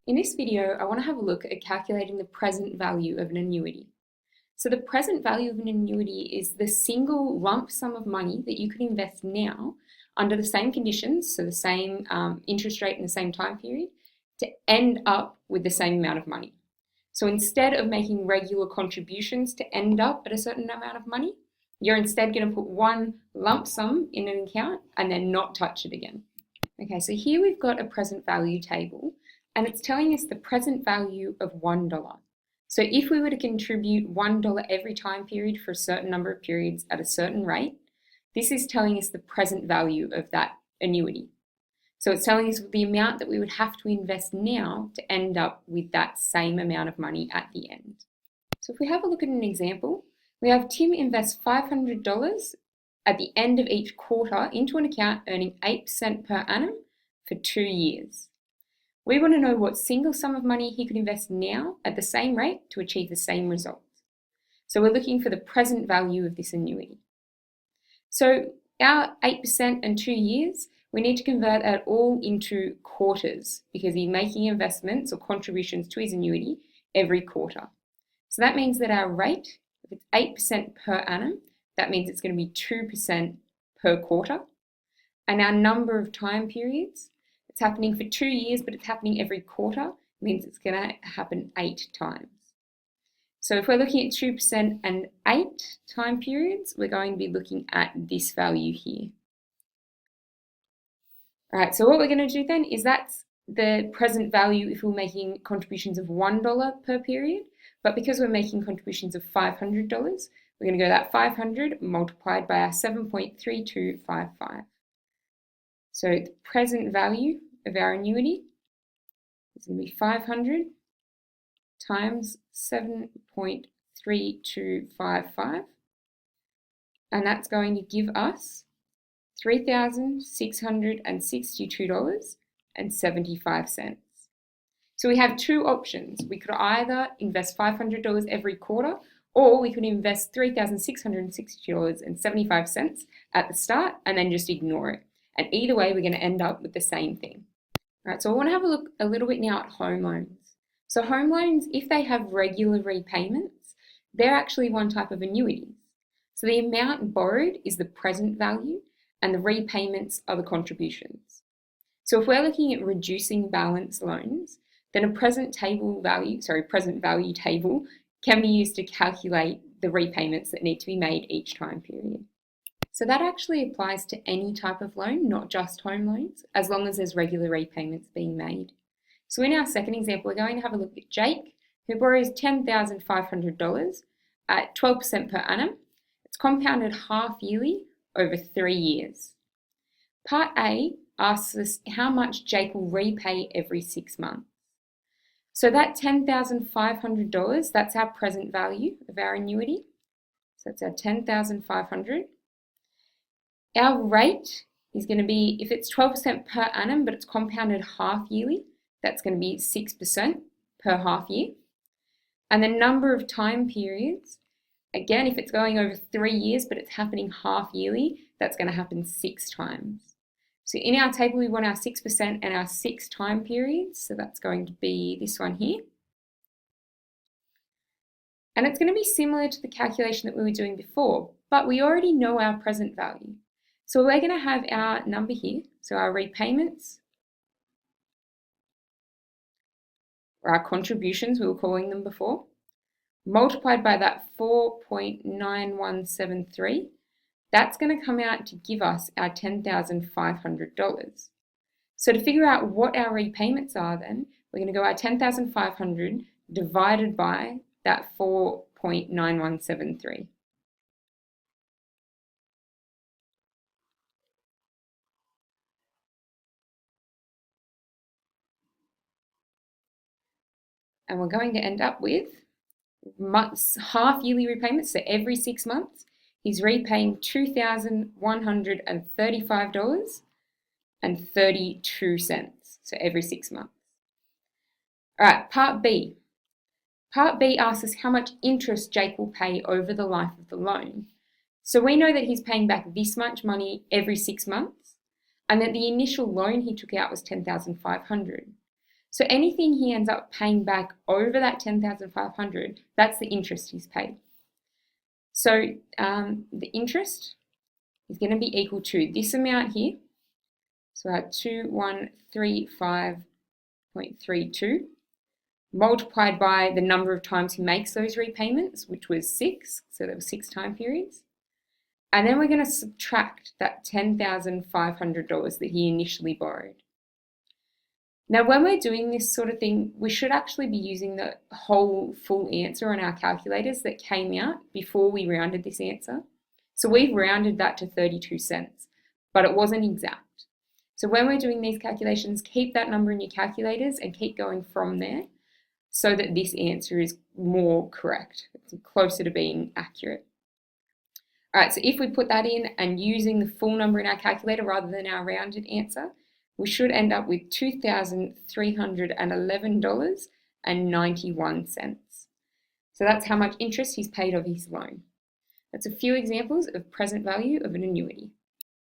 In this video, I want to have a look at calculating the present value of an annuity. So the present value of an annuity is the single lump sum of money that you could invest now under the same conditions, so the same interest rate in the same time period, to end up with the same amount of money. So instead of making regular contributions to end up at a certain amount of money, you're instead going to put one lump sum in an account and then not touch it again. Okay, so here we've got a present value table, and it's telling us the present value of $1. So if we were to contribute $1 every time period for a certain number of periods at a certain rate, this is telling us the present value of that annuity. So it's telling us the amount that we would have to invest now to end up with that same amount of money at the end. So if we have a look at an example, we have Tim invest $500 at the end of each quarter into an account earning 8% per annum for 2 years. We want to know what single sum of money he could invest now at the same rate to achieve the same result. So we're looking for the present value of this annuity. So our 8% and 2 years, we need to convert that all into quarters because he's making investments or contributions to his annuity every quarter. So that means that our rate, if it's 8% per annum, that means it's going to be 2% per quarter. And our number of time periods, it's happening for 2 years, but it's happening every quarter, means it's going to happen 8 times. So if we're looking at 2% and 8 time periods, we're going to be looking at this value here. All right, so what we're going to do then is that's the present value if we're making contributions of $1 per period, but because we're making contributions of $500, we're going to go that 500 multiplied by our 7.3255. So the present value of our annuity is going to be 500 times 7.3255, and that's going to give us $3,662.75. So we have two options. We could either invest $500 every quarter, or we could invest $3,660.75 at the start and then just ignore it. And either way, we're going to end up with the same thing. All right, so I want to have a look a little bit now at home loans. So home loans, if they have regular repayments, they're actually one type of annuities. So the amount borrowed is the present value and the repayments are the contributions. So if we're looking at reducing balance loans, then a present value table can be used to calculate the repayments that need to be made each time period. So that actually applies to any type of loan, not just home loans, as long as there's regular repayments being made. So in our second example, we're going to have a look at Jake, who borrows $10,500 at 12% per annum. It's compounded half yearly over 3 years. Part A asks us how much Jake will repay every 6 months. So that $10,500, that's our present value of our annuity. So that's our $10,500. Our rate is going to be, if it's 12% per annum, but it's compounded half yearly, that's going to be 6% per half year. And the number of time periods, again, if it's going over 3 years, but it's happening half yearly, that's going to happen 6 times. So in our table, we want our 6% and our 6 time periods. So that's going to be this one here. And it's going to be similar to the calculation that we were doing before, but we already know our present value. So we're going to have our number here, so our repayments, or our contributions, we were calling them before, multiplied by that 4.9173, that's going to come out to give us our $10,500. So to figure out what our repayments are then, we're going to go our $10,500 divided by that 4.9173. And we're going to end up with half yearly repayments, so every 6 months, he's repaying $2,135.32, so every 6 months. All right, Part B. Part B asks us how much interest Jake will pay over the life of the loan. So we know that he's paying back this much money every 6 months, and that the initial loan he took out was $10,500. So anything he ends up paying back over that $10,500, that's the interest he's paid. So the interest is going to be equal to this amount here. So our 2135.32 multiplied by the number of times he makes those repayments, which was 6, so there were 6 time periods. And then we're going to subtract that $10,500 that he initially borrowed. Now, when we're doing this sort of thing, we should actually be using the whole full answer on our calculators that came out before we rounded this answer. So we've rounded that to 32 cents, but it wasn't exact. So when we're doing these calculations, keep that number in your calculators and keep going from there so that this answer is more correct. It's closer to being accurate. All right, so if we put that in and using the full number in our calculator rather than our rounded answer, we should end up with $2,311.91. So that's how much interest he's paid of his loan. That's a few examples of present value of an annuity.